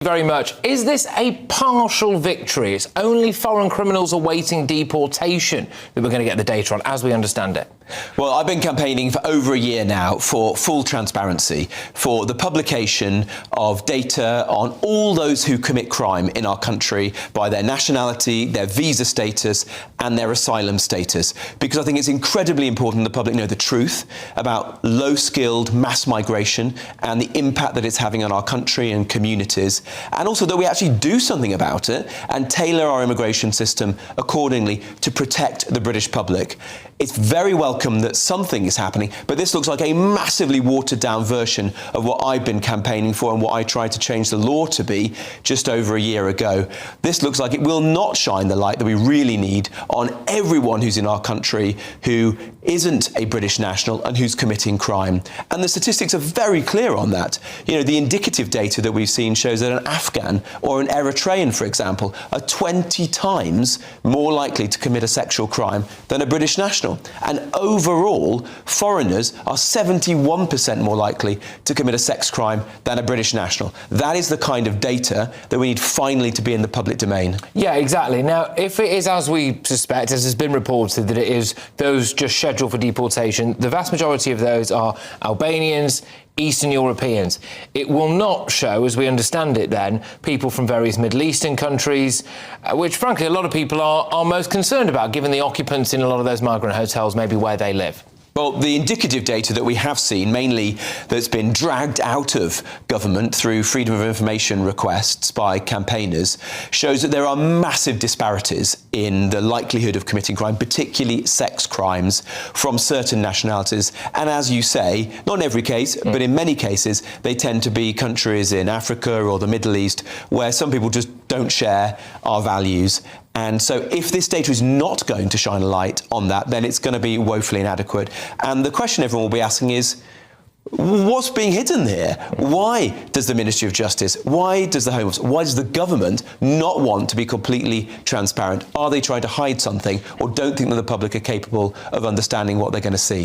Very much. Is this a partial victory? It's only foreign criminals awaiting deportation that we're going to get the data on, as we understand it. Well, I've been campaigning for over a year now for full transparency, for the publication of data on all those who commit crime in our country by their nationality, their visa status and their asylum status. Because I think it's incredibly important the public know the truth about low-skilled mass migration and the impact that it's having on our country and communities. And also that we actually do something about it and tailor our immigration system accordingly to protect the British public. It's very welcome that something is happening, but this looks like a massively watered-down version of what I've been campaigning for and what I tried to change the law to be just over a year ago. This looks like it will not shine the light that we really need on everyone who's in our country who isn't a British national and who's committing crime. And the statistics are very clear on that. You know, the indicative data that we've seen shows that an Afghan or an Eritrean, for example, are 20 times more likely to commit a sexual crime than a British national. And overall, foreigners are 71% more likely to commit a sex crime than a British national. That is the kind of data that we need finally to be in the public domain. Yeah, exactly. Now, if it is as we suspect, as has been reported, that it is those just scheduled for deportation, the vast majority of those are Albanians, Eastern Europeans. It will not show, as we understand it then, people from various Middle Eastern countries, which frankly a lot of people are most concerned about, given the occupants in a lot of those migrant hotels, maybe where they live. Well, the indicative data that we have seen, mainly that's been dragged out of government through freedom of information requests by campaigners, shows that there are massive disparities in the likelihood of committing crime, particularly sex crimes, from certain nationalities. And as you say, not in every case, but in many cases, they tend to be countries in Africa or the Middle East where some people just don't share our values. And so if this data is not going to shine a light on that, then it's going to be woefully inadequate. And the question everyone will be asking is, what's being hidden here? Why does the Ministry of Justice, why does the Home Office, why does the government not want to be completely transparent? Are they trying to hide something or don't think that the public are capable of understanding what they're going to see?